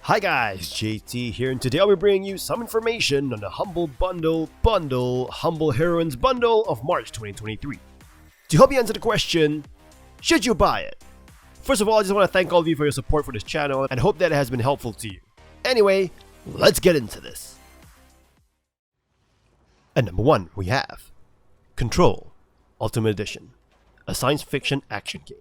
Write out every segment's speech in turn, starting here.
Hi guys, JT here, and today I'll be bringing you some information on the Humble Humble Heroines Bundle of March 2023. To help you answer the question, should you buy it? First of all, I just want to thank all of you for your support for this channel and hope that it has been helpful to you. Anyway, let's get into this. At number 1, we have Control Ultimate Edition, a science fiction action game.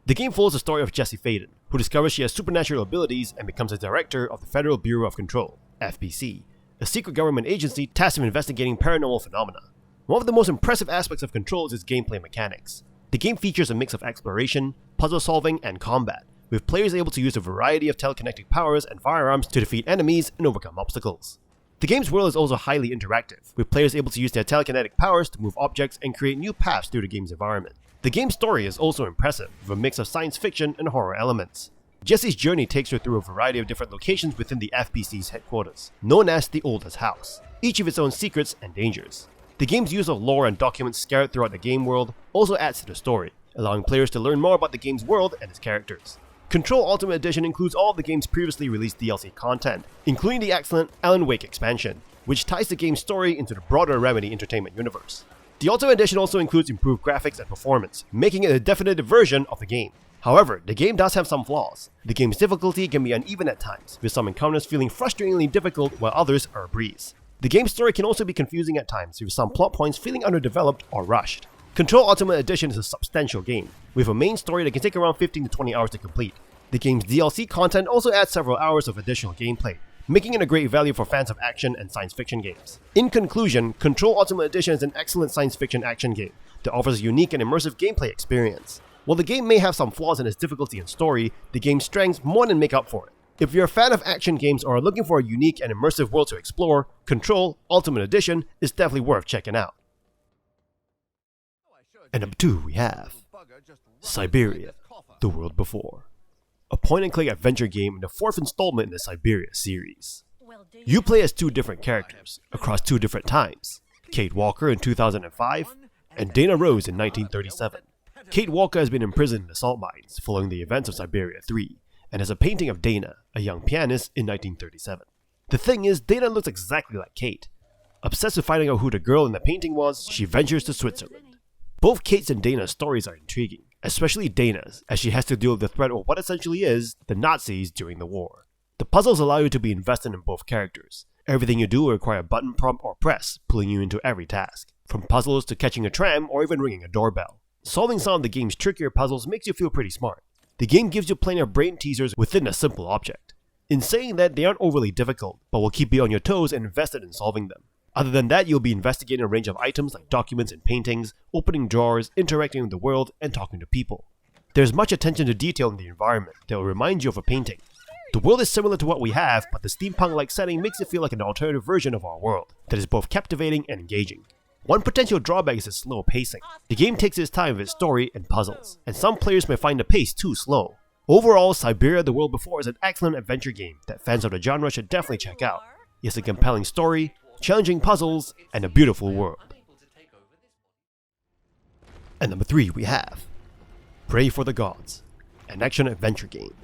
The game follows the story of Jessie Faden, who discovers she has supernatural abilities and becomes a director of the Federal Bureau of Control, FBC, a secret government agency tasked with investigating paranormal phenomena. One of the most impressive aspects of Control is its gameplay mechanics. The game features a mix of exploration, puzzle solving, and combat, with players able to use a variety of telekinetic powers and firearms to defeat enemies and overcome obstacles. The game's world is also highly interactive, with players able to use their telekinetic powers to move objects and create new paths through the game's environment. The game's story is also impressive, with a mix of science fiction and horror elements. Jessie's journey takes her through a variety of different locations within the FBC's headquarters, known as the Oldest House, each with its own secrets and dangers. The game's use of lore and documents scattered throughout the game world also adds to the story, allowing players to learn more about the game's world and its characters. Control Ultimate Edition includes all of the game's previously released DLC content, including the excellent Alan Wake expansion, which ties the game's story into the broader Remedy Entertainment universe. The Ultimate Edition also includes improved graphics and performance, making it a definitive version of the game. However, the game does have some flaws. The game's difficulty can be uneven at times, with some encounters feeling frustratingly difficult while others are a breeze. The game's story can also be confusing at times, with some plot points feeling underdeveloped or rushed. Control Ultimate Edition is a substantial game, with a main story that can take around 15 to 20 hours to complete. The game's DLC content also adds several hours of additional gameplay, making it a great value for fans of action and science fiction games. In conclusion, Control Ultimate Edition is an excellent science fiction action game that offers a unique and immersive gameplay experience. While the game may have some flaws in its difficulty and story, the game's strengths more than make up for it. If you're a fan of action games or are looking for a unique and immersive world to explore, Control Ultimate Edition is definitely worth checking out. At number 2, we have Syberia, The World Before, a point-and-click adventure game in the 4th installment in the Syberia series. You play as 2 different characters across 2 different times, Kate Walker in 2005 and Dana Rose in 1937. Kate Walker has been imprisoned in the salt mines following the events of Syberia 3 and has a painting of Dana, a young pianist, in 1937. The thing is, Dana looks exactly like Kate. Obsessed with finding out who the girl in the painting was, she ventures to Switzerland. Both Kate's and Dana's stories are intriguing, especially Dana's, as she has to deal with the threat of what essentially is the Nazis during the war. The puzzles allow you to be invested in both characters. Everything you do will require a button prompt or press, pulling you into every task, from puzzles to catching a tram or even ringing a doorbell. Solving some of the game's trickier puzzles makes you feel pretty smart. The game gives you plenty of brain teasers within a simple object. In saying that, they aren't overly difficult, but will keep you on your toes and invested in solving them. Other than that, you'll be investigating a range of items like documents and paintings, opening drawers, interacting with the world, and talking to people. There's much attention to detail in the environment that will remind you of a painting. The world is similar to what we have, but the steampunk-like setting makes it feel like an alternative version of our world that is both captivating and engaging. One potential drawback is its slow pacing. The game takes its time with its story and puzzles, and some players may find the pace too slow. Overall, Syberia The World Before is an excellent adventure game that fans of the genre should definitely check out. It's a compelling story, challenging puzzles, and a beautiful world. At number 3, we have Praey for the Gods, an action-adventure game.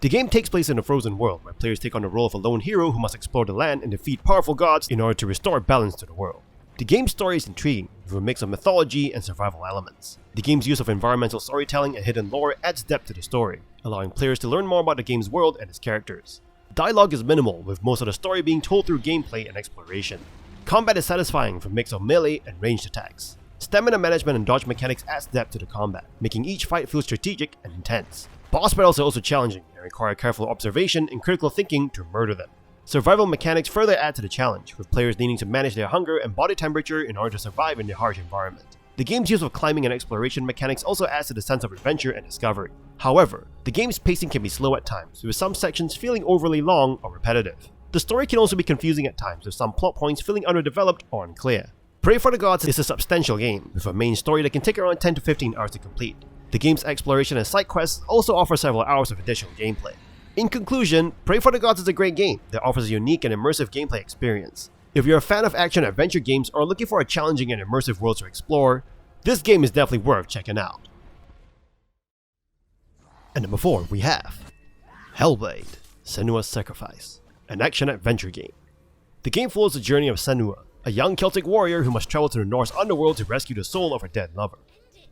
The game takes place in a frozen world where players take on the role of a lone hero who must explore the land and defeat powerful gods in order to restore balance to the world. The game's story is intriguing, with a mix of mythology and survival elements. The game's use of environmental storytelling and hidden lore adds depth to the story, allowing players to learn more about the game's world and its characters. Dialogue is minimal, with most of the story being told through gameplay and exploration. Combat is satisfying with a mix of melee and ranged attacks. Stamina management and dodge mechanics adds depth to the combat, making each fight feel strategic and intense. Boss battles are also challenging and require careful observation and critical thinking to murder them. Survival mechanics further add to the challenge, with players needing to manage their hunger and body temperature in order to survive in the harsh environment. The game's use of climbing and exploration mechanics also adds to the sense of adventure and discovery. However, the game's pacing can be slow at times, with some sections feeling overly long or repetitive. The story can also be confusing at times, with some plot points feeling underdeveloped or unclear. Praey for the Gods is a substantial game, with a main story that can take around 10 to 15 hours to complete. The game's exploration and side quests also offer several hours of additional gameplay. In conclusion, Praey for the Gods is a great game that offers a unique and immersive gameplay experience. If you're a fan of action-adventure games or are looking for a challenging and immersive world to explore, this game is definitely worth checking out. At number 4, we have Hellblade, Senua's Sacrifice, an action-adventure game. The game follows the journey of Senua, a young Celtic warrior who must travel to the Norse underworld to rescue the soul of her dead lover.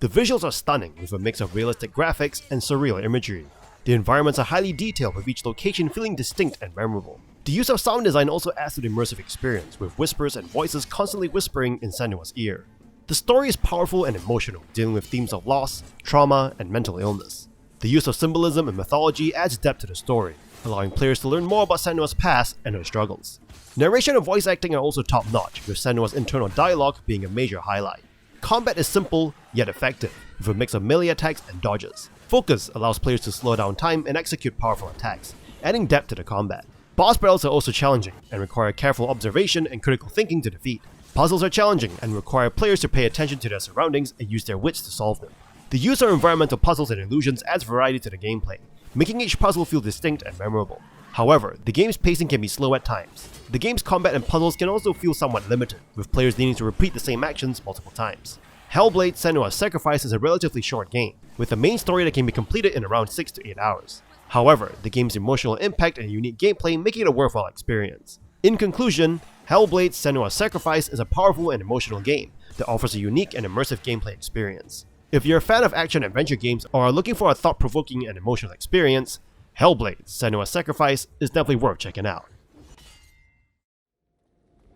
The visuals are stunning with a mix of realistic graphics and surreal imagery. The environments are highly detailed with each location feeling distinct and memorable. The use of sound design also adds to the immersive experience, with whispers and voices constantly whispering in Senua's ear. The story is powerful and emotional, dealing with themes of loss, trauma, and mental illness. The use of symbolism and mythology adds depth to the story, allowing players to learn more about Senua's past and her struggles. Narration and voice acting are also top-notch, with Senua's internal dialogue being a major highlight. Combat is simple, yet effective, with a mix of melee attacks and dodges. Focus allows players to slow down time and execute powerful attacks, adding depth to the combat. Boss battles are also challenging, and require careful observation and critical thinking to defeat. Puzzles are challenging, and require players to pay attention to their surroundings and use their wits to solve them. The use of environmental puzzles and illusions adds variety to the gameplay, making each puzzle feel distinct and memorable. However, the game's pacing can be slow at times. The game's combat and puzzles can also feel somewhat limited, with players needing to repeat the same actions multiple times. Hellblade: Senua's Sacrifice is a relatively short game, with a main story that can be completed in around 6 to 8 hours. However, the game's emotional impact and unique gameplay make it a worthwhile experience. In conclusion, Hellblade: Senua's Sacrifice is a powerful and emotional game that offers a unique and immersive gameplay experience. If you're a fan of action-adventure games or are looking for a thought-provoking and emotional experience, Hellblade: Senua's Sacrifice is definitely worth checking out.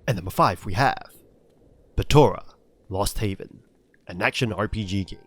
And number 5 we have Batora: Lost Haven, an action RPG game.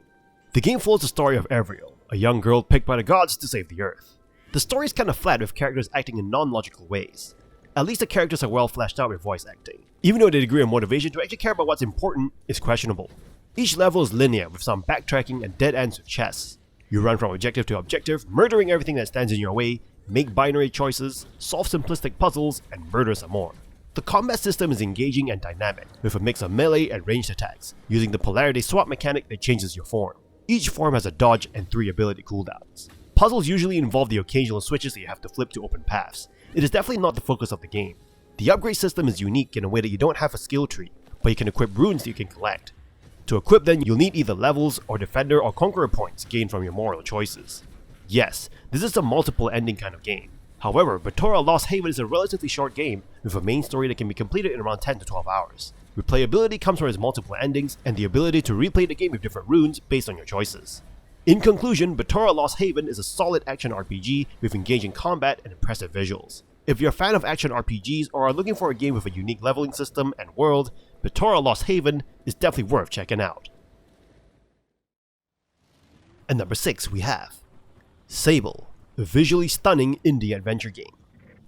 The game follows the story of Evriel, a young girl picked by the gods to save the Earth. The story is kinda flat with characters acting in non-logical ways. At least the characters are well fleshed out with voice acting, even though the degree of motivation to actually care about what's important is questionable. Each level is linear with some backtracking and dead ends with chests. You run from objective to objective, murdering everything that stands in your way, make binary choices, solve simplistic puzzles, and murder some more. The combat system is engaging and dynamic, with a mix of melee and ranged attacks, using the polarity swap mechanic that changes your form. Each form has a dodge and 3 ability cooldowns. Puzzles usually involve the occasional switches that you have to flip to open paths. It is definitely not the focus of the game. The upgrade system is unique in a way that you don't have a skill tree, but you can equip runes that you can collect. To equip them, you'll need either levels or Defender or Conqueror points gained from your moral choices. Yes, this is a multiple ending kind of game. However, Batora: Lost Haven is a relatively short game with a main story that can be completed in around 10 to 12 hours. Replayability comes from its multiple endings and the ability to replay the game with different runes based on your choices. In conclusion, Batora: Lost Haven is a solid action RPG with engaging combat and impressive visuals. If you're a fan of action RPGs or are looking for a game with a unique leveling system and world, Batora: Lost Haven is definitely worth checking out. And number 6 we have Sable, a visually stunning indie adventure game.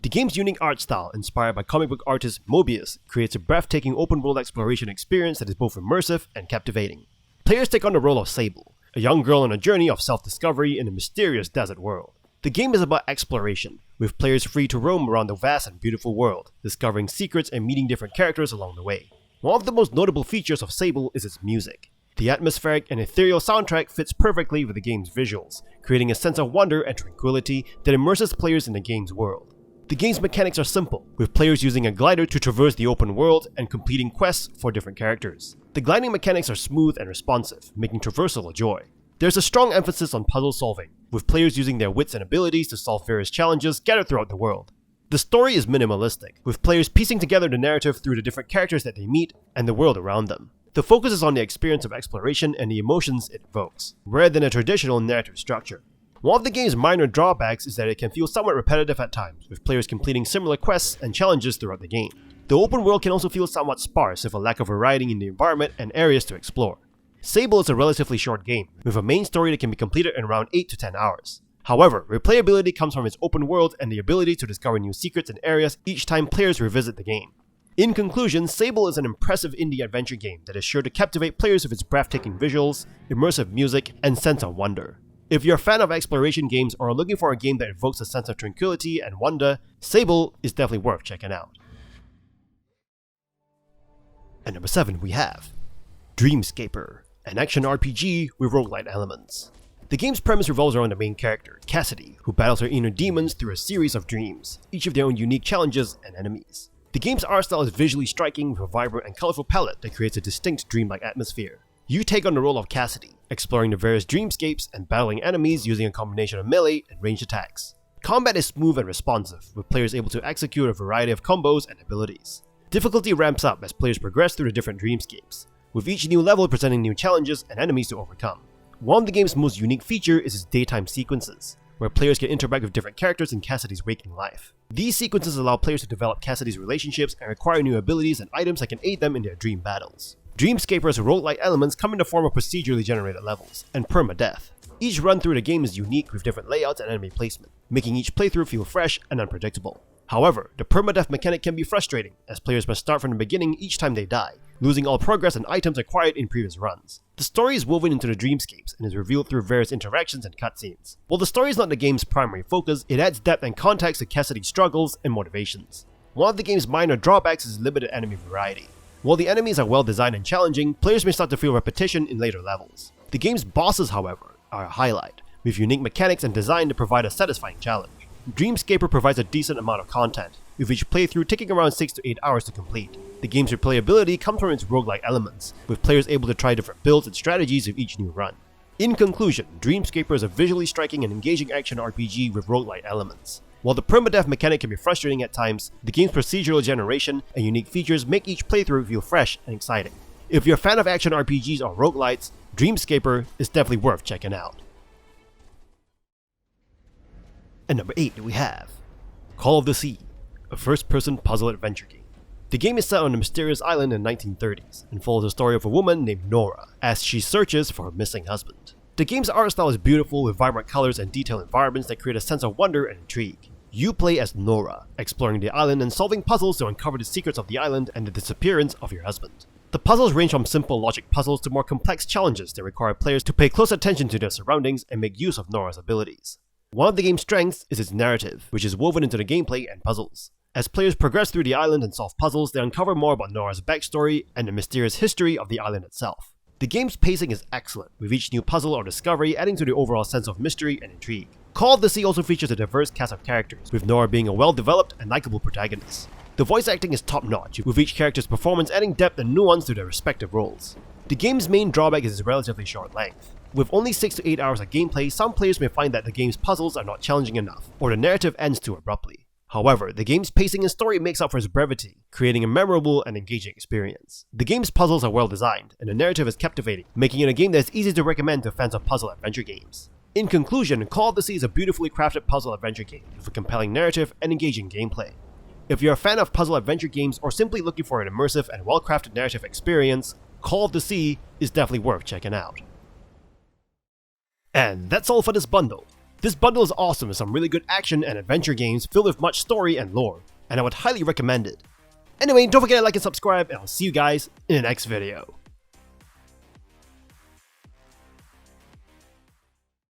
The game's unique art style, inspired by comic book artist Mobius, creates a breathtaking open-world exploration experience that is both immersive and captivating. Players take on the role of Sable, a young girl on a journey of self-discovery in a mysterious desert world. The game is about exploration, with players free to roam around the vast and beautiful world, discovering secrets and meeting different characters along the way. One of the most notable features of Sable is its music. The atmospheric and ethereal soundtrack fits perfectly with the game's visuals, creating a sense of wonder and tranquility that immerses players in the game's world. The game's mechanics are simple, with players using a glider to traverse the open world and completing quests for different characters. The gliding mechanics are smooth and responsive, making traversal a joy. There's a strong emphasis on puzzle solving, with players using their wits and abilities to solve various challenges scattered throughout the world. The story is minimalistic, with players piecing together the narrative through the different characters that they meet and the world around them. The focus is on the experience of exploration and the emotions it evokes, rather than a traditional narrative structure. One of the game's minor drawbacks is that it can feel somewhat repetitive at times, with players completing similar quests and challenges throughout the game. The open world can also feel somewhat sparse with a lack of variety in the environment and areas to explore. Sable is a relatively short game, with a main story that can be completed in around 8 to 10 hours. However, replayability comes from its open world and the ability to discover new secrets and areas each time players revisit the game. In conclusion, Sable is an impressive indie adventure game that is sure to captivate players with its breathtaking visuals, immersive music, and sense of wonder. If you're a fan of exploration games or are looking for a game that evokes a sense of tranquility and wonder, Sable is definitely worth checking out. And number 7 we have Dreamscaper, an action RPG with roguelite elements. The game's premise revolves around the main character, Cassidy, who battles her inner demons through a series of dreams, each of their own unique challenges and enemies. The game's art style is visually striking with a vibrant and colorful palette that creates a distinct dreamlike atmosphere. You take on the role of Cassidy, exploring the various dreamscapes and battling enemies using a combination of melee and ranged attacks. Combat is smooth and responsive, with players able to execute a variety of combos and abilities. Difficulty ramps up as players progress through the different dreamscapes, with each new level presenting new challenges and enemies to overcome. One of the game's most unique features is its daytime sequences, where players can interact with different characters in Cassidy's waking life. These sequences allow players to develop Cassidy's relationships and acquire new abilities and items that can aid them in their dream battles. Dreamscaper's roguelike elements come in the form of procedurally generated levels, and permadeath. Each run through the game is unique with different layouts and enemy placement, making each playthrough feel fresh and unpredictable. However, the permadeath mechanic can be frustrating, as players must start from the beginning each time they die, losing all progress and items acquired in previous runs. The story is woven into the dreamscapes and is revealed through various interactions and cutscenes. While the story is not the game's primary focus, it adds depth and context to Cassidy's struggles and motivations. One of the game's minor drawbacks is limited enemy variety. While the enemies are well designed and challenging, players may start to feel repetition in later levels. The game's bosses, however, are a highlight, with unique mechanics and design to provide a satisfying challenge. Dreamscaper provides a decent amount of content, with each playthrough taking around 6 to 8 hours to complete. The game's replayability comes from its roguelike elements, with players able to try different builds and strategies with each new run. In conclusion, Dreamscaper is a visually striking and engaging action RPG with roguelike elements. While the permadeath mechanic can be frustrating at times, the game's procedural generation and unique features make each playthrough feel fresh and exciting. If you're a fan of action RPGs or roguelites, Dreamscaper is definitely worth checking out. And number 8 we have Call of the Sea, a first-person puzzle adventure game. The game is set on a mysterious island in the 1930s and follows the story of a woman named Nora as she searches for her missing husband. The game's art style is beautiful with vibrant colors and detailed environments that create a sense of wonder and intrigue. You play as Nora, exploring the island and solving puzzles to uncover the secrets of the island and the disappearance of your husband. The puzzles range from simple logic puzzles to more complex challenges that require players to pay close attention to their surroundings and make use of Nora's abilities. One of the game's strengths is its narrative, which is woven into the gameplay and puzzles. As players progress through the island and solve puzzles, they uncover more about Nora's backstory and the mysterious history of the island itself. The game's pacing is excellent, with each new puzzle or discovery adding to the overall sense of mystery and intrigue. Call of the Sea also features a diverse cast of characters, with Nora being a well-developed and likable protagonist. The voice acting is top-notch, with each character's performance adding depth and nuance to their respective roles. The game's main drawback is its relatively short length. With only 6 to 8 hours of gameplay, some players may find that the game's puzzles are not challenging enough, or the narrative ends too abruptly. However, the game's pacing and story makes up for its brevity, creating a memorable and engaging experience. The game's puzzles are well designed, and the narrative is captivating, making it a game that is easy to recommend to fans of puzzle adventure games. In conclusion, Call of the Sea is a beautifully crafted puzzle adventure game with a compelling narrative and engaging gameplay. If you're a fan of puzzle adventure games or simply looking for an immersive and well-crafted narrative experience, Call of the Sea is definitely worth checking out. And that's all for this bundle. This bundle is awesome with some really good action and adventure games filled with much story and lore, and I would highly recommend it. Anyway, don't forget to like and subscribe, and I'll see you guys in the next video.